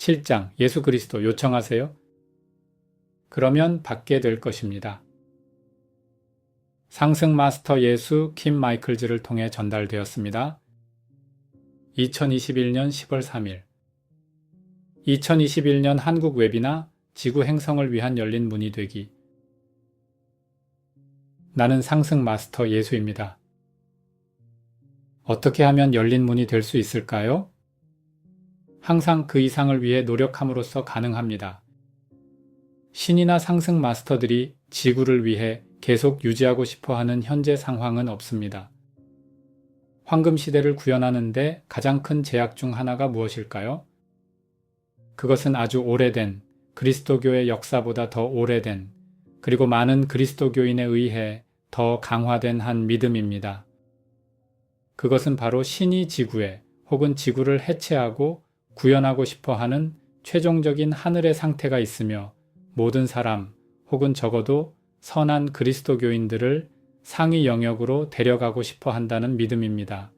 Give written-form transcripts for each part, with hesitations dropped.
7장 예수 그리스도 요청하세요. 그러면 받게 될 것입니다. 상승 마스터 예수 킴 마이클즈를 통해 전달되었습니다. 2021년 10월 3일 2021년 한국 웹이나 지구 행성을 위한 열린 문이 되기. 나는 상승 마스터 예수입니다. 어떻게 하면 열린 문이 될 수 있을까요? 항상 그 이상을 위해 노력함으로써 가능합니다. 신이나 상승 마스터들이 지구를 위해 계속 유지하고 싶어 하는 현재 상황은 없습니다. 황금 시대를 구현하는데 가장 큰 제약 중 하나가 무엇일까요? 그것은 아주 오래된 그리스도교의 역사보다 더 오래된 그리고 많은 그리스도교인에 의해 더 강화된 한 믿음입니다. 그것은 바로 신이 지구에 혹은 지구를 해체하고 구현하고 싶어 하는 최종적인 하늘의 상태가 있으며 모든 사람 혹은 적어도 선한 그리스도교인들을 상위 영역으로 데려가고 싶어 한다는 믿음입니다.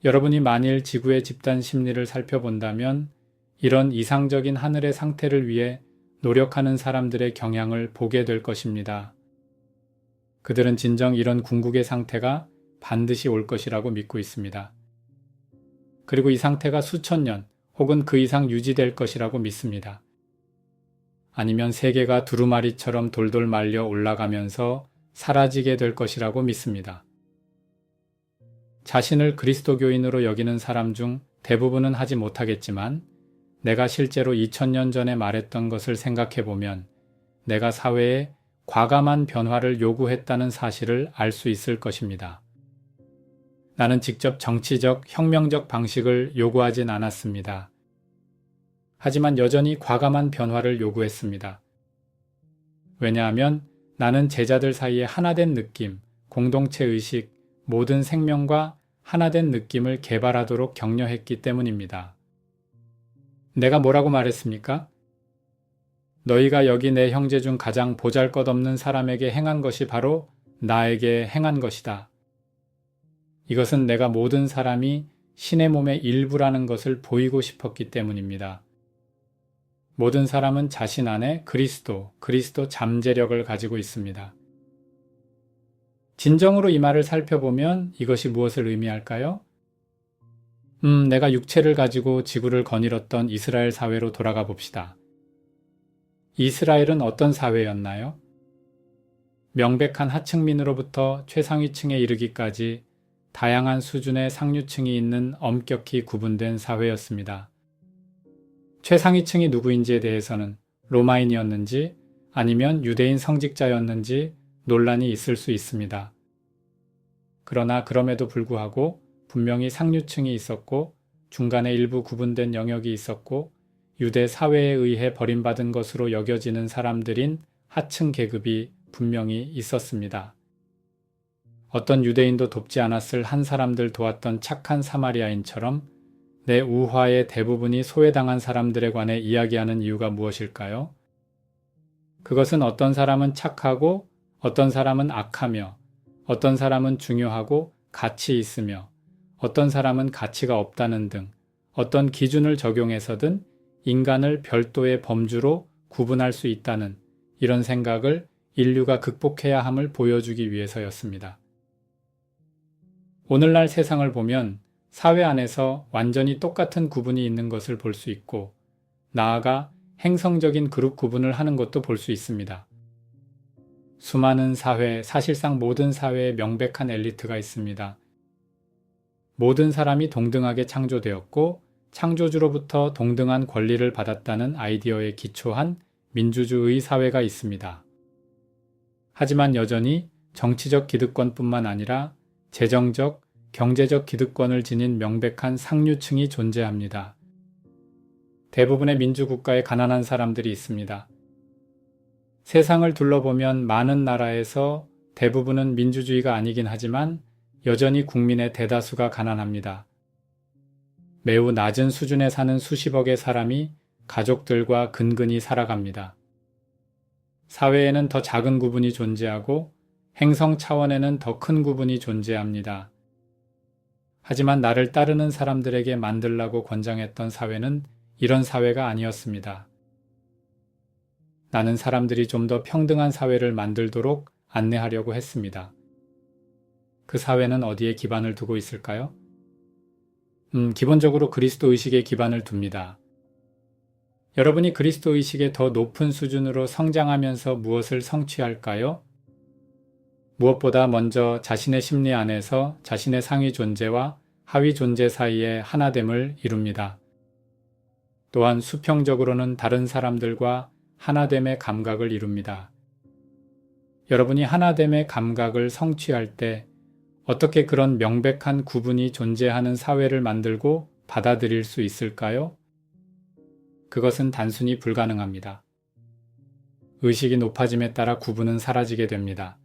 여러분이 만일 지구의 집단 심리를 살펴본다면 이런 이상적인 하늘의 상태를 위해 노력하는 사람들의 경향을 보게 될 것입니다. 그들은 진정 이런 궁극의 상태가 반드시 올 것이라고 믿고 있습니다. 그리고 이 상태가 수천 년 혹은 그 이상 유지될 것이라고 믿습니다. 아니면 세계가 두루마리처럼 돌돌 말려 올라가면서 사라지게 될 것이라고 믿습니다. 자신을 그리스도교인으로 여기는 사람 중 대부분은 하지 못하겠지만 내가 실제로 2000년 전에 말했던 것을 생각해보면 내가 사회에 과감한 변화를 요구했다는 사실을 알 수 있을 것입니다. 나는 직접 정치적, 혁명적 방식을 요구하진 않았습니다. 하지만 여전히 과감한 변화를 요구했습니다. 왜냐하면 나는 제자들 사이에 하나된 느낌, 공동체 의식, 모든 생명과 하나된 느낌을 개발하도록 격려했기 때문입니다. 내가 뭐라고 말했습니까? 너희가 여기 내 형제 중 가장 보잘것없는 사람에게 행한 것이 바로 나에게 행한 것이다. 이것은 내가 모든 사람이 신의 몸의 일부라는 것을 보이고 싶었기 때문입니다. 모든 사람은 자신 안에 그리스도 잠재력을 가지고 있습니다. 진정으로 이 말을 살펴보면 이것이 무엇을 의미할까요? 내가 육체를 가지고 지구를 거닐었던 이스라엘 사회로 돌아가 봅시다. 이스라엘은 어떤 사회였나요? 명백한 하층민으로부터 최상위층에 이르기까지 다양한 수준의 상류층이 있는 엄격히 구분된 사회였습니다. 최상위층이 누구인지에 대해서는 로마인이었는지 아니면 유대인 성직자였는지 논란이 있을 수 있습니다. 그러나 그럼에도 불구하고 분명히 상류층이 있었고 중간에 일부 구분된 영역이 있었고 유대 사회에 의해 버림받은 것으로 여겨지는 사람들인 하층 계급이 분명히 있었습니다. 어떤 유대인도 돕지 않았을 한 사람들 도왔던 착한 사마리아인처럼 내 우화의 대부분이 소외당한 사람들에 관해 이야기하는 이유가 무엇일까요? 그것은 어떤 사람은 착하고 어떤 사람은 악하며 어떤 사람은 중요하고 가치 있으며 어떤 사람은 가치가 없다는 등 어떤 기준을 적용해서든 인간을 별도의 범주로 구분할 수 있다는 이런 생각을 인류가 극복해야 함을 보여주기 위해서였습니다. 오늘날 세상을 보면 사회 안에서 완전히 똑같은 구분이 있는 것을 볼 수 있고 나아가 행성적인 그룹 구분을 하는 것도 볼 수 있습니다. 수많은 사회, 사실상 모든 사회에 명백한 엘리트가 있습니다. 모든 사람이 동등하게 창조되었고 창조주로부터 동등한 권리를 받았다는 아이디어에 기초한 민주주의 사회가 있습니다. 하지만 여전히 정치적 기득권뿐만 아니라 재정적, 경제적 기득권을 지닌 명백한 상류층이 존재합니다. 대부분의 민주국가에 가난한 사람들이 있습니다. 세상을 둘러보면 많은 나라에서 대부분은 민주주의가 아니긴 하지만 여전히 국민의 대다수가 가난합니다. 매우 낮은 수준에 사는 수십억의 사람이 가족들과 근근히 살아갑니다. 사회에는 더 작은 구분이 존재하고 행성 차원에는 더 큰 구분이 존재합니다. 하지만 나를 따르는 사람들에게 만들라고 권장했던 사회는 이런 사회가 아니었습니다. 나는 사람들이 좀 더 평등한 사회를 만들도록 안내하려고 했습니다. 그 사회는 어디에 기반을 두고 있을까요? 기본적으로 그리스도 의식에 기반을 둡니다. 여러분이 그리스도 의식의 더 높은 수준으로 성장하면서 무엇을 성취할까요? 무엇보다 먼저 자신의 심리 안에서 자신의 상위 존재와 하위 존재 사이의 하나됨을 이룹니다. 또한 수평적으로는 다른 사람들과 하나됨의 감각을 이룹니다. 여러분이 하나됨의 감각을 성취할 때 어떻게 그런 명백한 구분이 존재하는 사회를 만들고 받아들일 수 있을까요? 그것은 단순히 불가능합니다. 의식이 높아짐에 따라 구분은 사라지게 됩니다.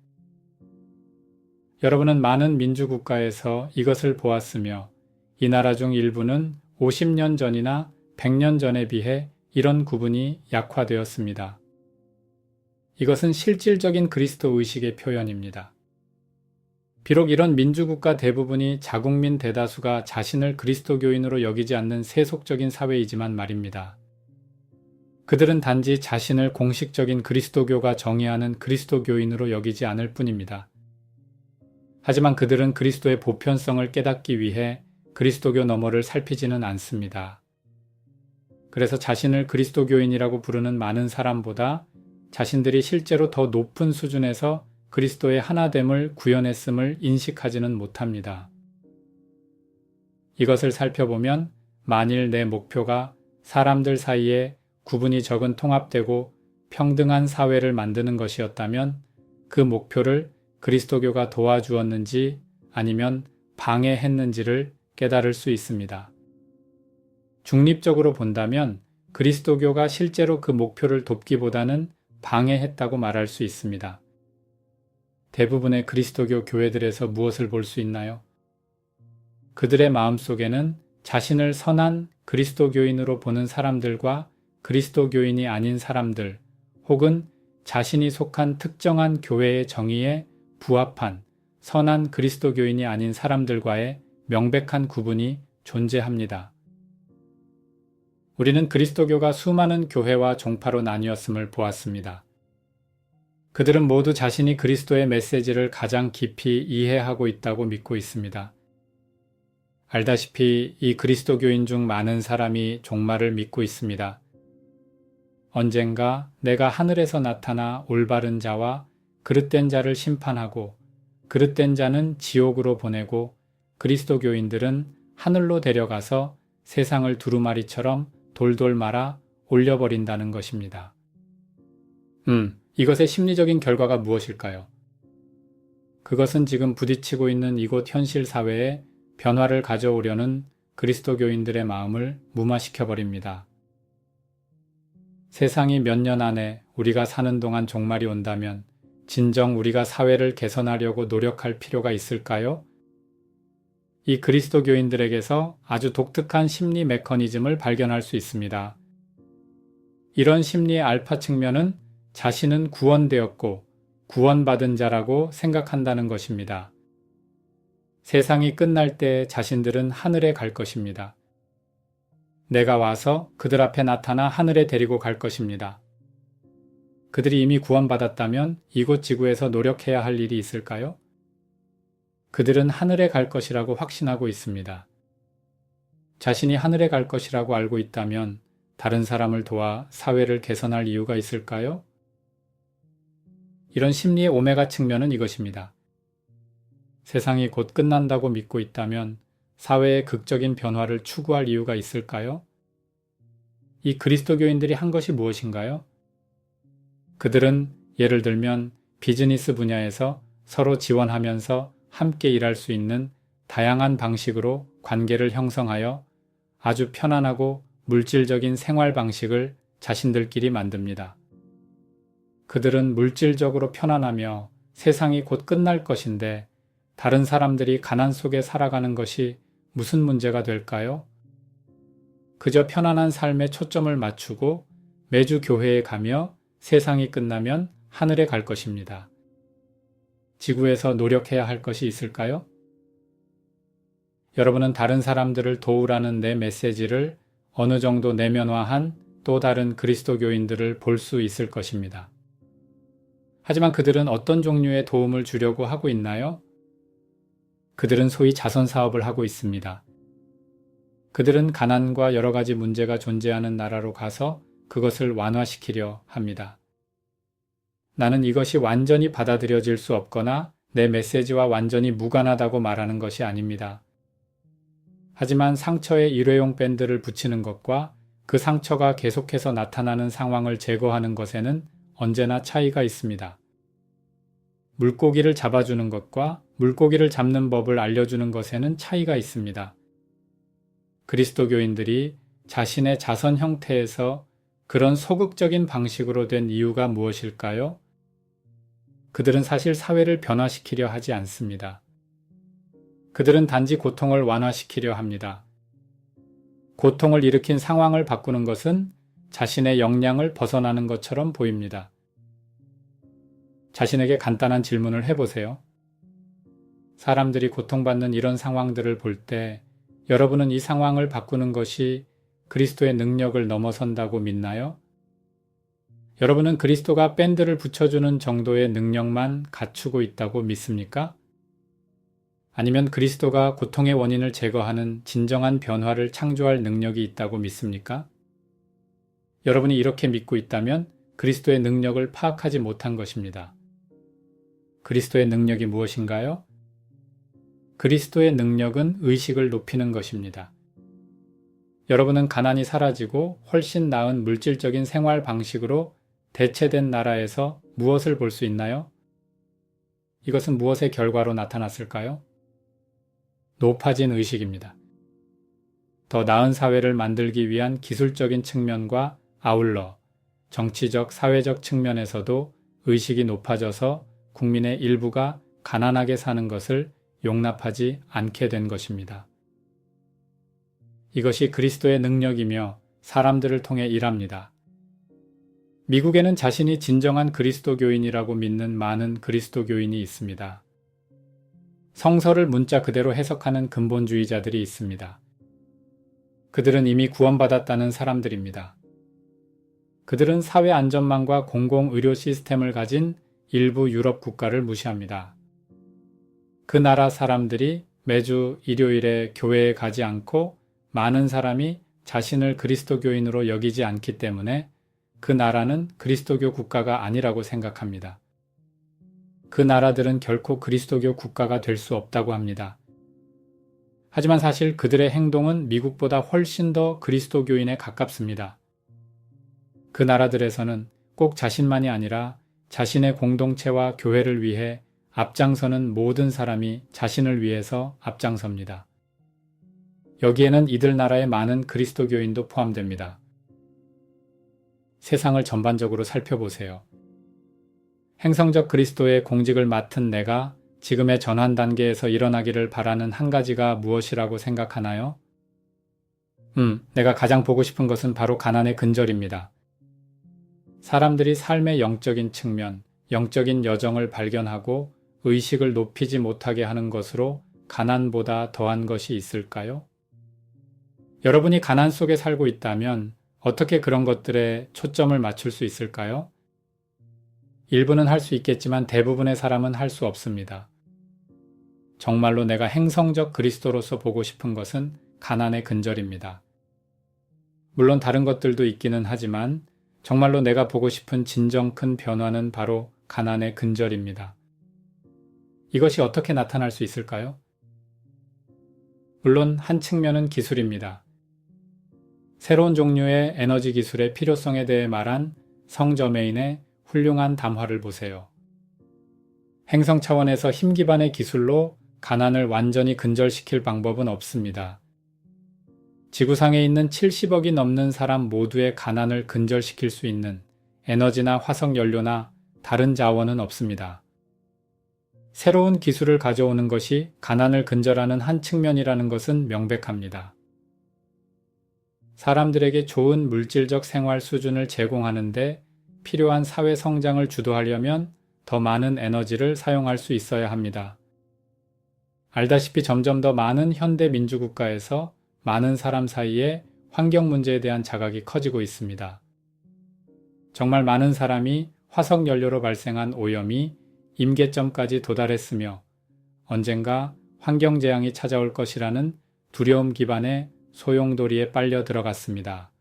여러분은 많은 민주국가에서 이것을 보았으며 이 나라 중 일부는 50년 전이나 100년 전에 비해 이런 구분이 약화되었습니다. 이것은 실질적인 그리스도 의식의 표현입니다. 비록 이런 민주국가 대부분이 자국민 대다수가 자신을 그리스도교인으로 여기지 않는 세속적인 사회이지만 말입니다. 그들은 단지 자신을 공식적인 그리스도교가 정의하는 그리스도교인으로 여기지 않을 뿐입니다. 하지만 그들은 그리스도의 보편성을 깨닫기 위해 그리스도교 너머를 살피지는 않습니다. 그래서 자신을 그리스도교인이라고 부르는 많은 사람보다 자신들이 실제로 더 높은 수준에서 그리스도의 하나됨을 구현했음을 인식하지는 못합니다. 이것을 살펴보면 만일 내 목표가 사람들 사이에 구분이 적은 통합되고 평등한 사회를 만드는 것이었다면 그 목표를 그리스도교가 도와주었는지 아니면 방해했는지를 깨달을 수 있습니다. 중립적으로 본다면 그리스도교가 실제로 그 목표를 돕기보다는 방해했다고 말할 수 있습니다. 대부분의 그리스도교 교회들에서 무엇을 볼 수 있나요? 그들의 마음속에는 자신을 선한 그리스도교인으로 보는 사람들과 그리스도교인이 아닌 사람들 혹은 자신이 속한 특정한 교회의 정의에 부합한 선한 그리스도교인이 아닌 사람들과의 명백한 구분이 존재합니다. 우리는 그리스도교가 수많은 교회와 종파로 나뉘었음을 보았습니다. 그들은 모두 자신이 그리스도의 메시지를 가장 깊이 이해하고 있다고 믿고 있습니다. 알다시피 이 그리스도교인 중 많은 사람이 종말을 믿고 있습니다. 언젠가 내가 하늘에서 나타나 올바른 자와 그릇된 자를 심판하고 그릇된 자는 지옥으로 보내고 그리스도교인들은 하늘로 데려가서 세상을 두루마리처럼 돌돌 말아 올려버린다는 것입니다. 이것의 심리적인 결과가 무엇일까요? 그것은 지금 부딪히고 있는 이곳 현실 사회에 변화를 가져오려는 그리스도교인들의 마음을 무마시켜버립니다. 세상이 몇 년 안에 우리가 사는 동안 종말이 온다면 진정 우리가 사회를 개선하려고 노력할 필요가 있을까요? 이 그리스도교인들에게서 아주 독특한 심리 메커니즘을 발견할 수 있습니다. 이런 심리의 알파 측면은 자신은 구원되었고 구원받은 자라고 생각한다는 것입니다. 세상이 끝날 때 자신들은 하늘에 갈 것입니다. 내가 와서 그들 앞에 나타나 하늘에 데리고 갈 것입니다. 그들이 이미 구원받았다면 이곳 지구에서 노력해야 할 일이 있을까요? 그들은 하늘에 갈 것이라고 확신하고 있습니다. 자신이 하늘에 갈 것이라고 알고 있다면 다른 사람을 도와 사회를 개선할 이유가 있을까요? 이런 심리의 오메가 측면은 이것입니다. 세상이 곧 끝난다고 믿고 있다면 사회의 극적인 변화를 추구할 이유가 있을까요? 이 그리스도교인들이 한 것이 무엇인가요? 그들은 예를 들면 비즈니스 분야에서 서로 지원하면서 함께 일할 수 있는 다양한 방식으로 관계를 형성하여 아주 편안하고 물질적인 생활 방식을 자신들끼리 만듭니다. 그들은 물질적으로 편안하며 세상이 곧 끝날 것인데 다른 사람들이 가난 속에 살아가는 것이 무슨 문제가 될까요? 그저 편안한 삶에 초점을 맞추고 매주 교회에 가며 세상이 끝나면 하늘에 갈 것입니다. 지구에서 노력해야 할 것이 있을까요? 여러분은 다른 사람들을 도우라는 내 메시지를 어느 정도 내면화한 또 다른 그리스도교인들을 볼 수 있을 것입니다. 하지만 그들은 어떤 종류의 도움을 주려고 하고 있나요? 그들은 소위 자선 사업을 하고 있습니다. 그들은 가난과 여러 가지 문제가 존재하는 나라로 가서 그것을 완화시키려 합니다. 나는 이것이 완전히 받아들여질 수 없거나 내 메시지와 완전히 무관하다고 말하는 것이 아닙니다. 하지만 상처에 일회용 밴드를 붙이는 것과 그 상처가 계속해서 나타나는 상황을 제거하는 것에는 언제나 차이가 있습니다. 물고기를 잡아주는 것과 물고기를 잡는 법을 알려주는 것에는 차이가 있습니다. 그리스도교인들이 자신의 자선 형태에서 그런 소극적인 방식으로 된 이유가 무엇일까요? 그들은 사실 사회를 변화시키려 하지 않습니다. 그들은 단지 고통을 완화시키려 합니다. 고통을 일으킨 상황을 바꾸는 것은 자신의 역량을 벗어나는 것처럼 보입니다. 자신에게 간단한 질문을 해보세요. 사람들이 고통받는 이런 상황들을 볼 때 여러분은 이 상황을 바꾸는 것이 그리스도의 능력을 넘어선다고 믿나요? 여러분은 그리스도가 밴드를 붙여주는 정도의 능력만 갖추고 있다고 믿습니까? 아니면 그리스도가 고통의 원인을 제거하는 진정한 변화를 창조할 능력이 있다고 믿습니까? 여러분이 이렇게 믿고 있다면 그리스도의 능력을 파악하지 못한 것입니다. 그리스도의 능력이 무엇인가요? 그리스도의 능력은 의식을 높이는 것입니다. 여러분은 가난이 사라지고 훨씬 나은 물질적인 생활 방식으로 대체된 나라에서 무엇을 볼 수 있나요? 이것은 무엇의 결과로 나타났을까요? 높아진 의식입니다. 더 나은 사회를 만들기 위한 기술적인 측면과 아울러 정치적, 사회적 측면에서도 의식이 높아져서 국민의 일부가 가난하게 사는 것을 용납하지 않게 된 것입니다. 이것이 그리스도의 능력이며 사람들을 통해 일합니다. 미국에는 자신이 진정한 그리스도교인이라고 믿는 많은 그리스도교인이 있습니다. 성서를 문자 그대로 해석하는 근본주의자들이 있습니다. 그들은 이미 구원받았다는 사람들입니다. 그들은 사회 안전망과 공공의료 시스템을 가진 일부 유럽 국가를 무시합니다. 그 나라 사람들이 매주 일요일에 교회에 가지 않고 많은 사람이 자신을 그리스도교인으로 여기지 않기 때문에 그 나라는 그리스도교 국가가 아니라고 생각합니다. 그 나라들은 결코 그리스도교 국가가 될 수 없다고 합니다. 하지만 사실 그들의 행동은 미국보다 훨씬 더 그리스도교인에 가깝습니다. 그 나라들에서는 꼭 자신만이 아니라 자신의 공동체와 교회를 위해 앞장서는 모든 사람이 자신을 위해서 앞장섭니다. 여기에는 이들 나라의 많은 그리스도교인도 포함됩니다. 세상을 전반적으로 살펴보세요. 행성적 그리스도의 공직을 맡은 내가 지금의 전환 단계에서 일어나기를 바라는 한 가지가 무엇이라고 생각하나요? 내가 가장 보고 싶은 것은 바로 가난의 근절입니다. 사람들이 삶의 영적인 측면, 영적인 여정을 발견하고 의식을 높이지 못하게 하는 것으로 가난보다 더한 것이 있을까요? 여러분이 가난 속에 살고 있다면 어떻게 그런 것들에 초점을 맞출 수 있을까요? 일부는 할 수 있겠지만 대부분의 사람은 할 수 없습니다. 정말로 내가 행성적 그리스도로서 보고 싶은 것은 가난의 근절입니다. 물론 다른 것들도 있기는 하지만 정말로 내가 보고 싶은 진정 큰 변화는 바로 가난의 근절입니다. 이것이 어떻게 나타날 수 있을까요? 물론 한 측면은 기술입니다. 새로운 종류의 에너지 기술의 필요성에 대해 말한 성 저메인의 훌륭한 담화를 보세요. 행성 차원에서 힘 기반의 기술로 가난을 완전히 근절시킬 방법은 없습니다. 지구상에 있는 70억이 넘는 사람 모두의 가난을 근절시킬 수 있는 에너지나 화석 연료나 다른 자원은 없습니다. 새로운 기술을 가져오는 것이 가난을 근절하는 한 측면이라는 것은 명백합니다. 사람들에게 좋은 물질적 생활 수준을 제공하는데 필요한 사회 성장을 주도하려면 더 많은 에너지를 사용할 수 있어야 합니다. 알다시피 점점 더 많은 현대 민주국가에서 많은 사람 사이에 환경 문제에 대한 자각이 커지고 있습니다. 정말 많은 사람이 화석 연료로 발생한 오염이 임계점까지 도달했으며 언젠가 환경재앙이 찾아올 것이라는 두려움 기반의 소용돌이에 빨려 들어갔습니다.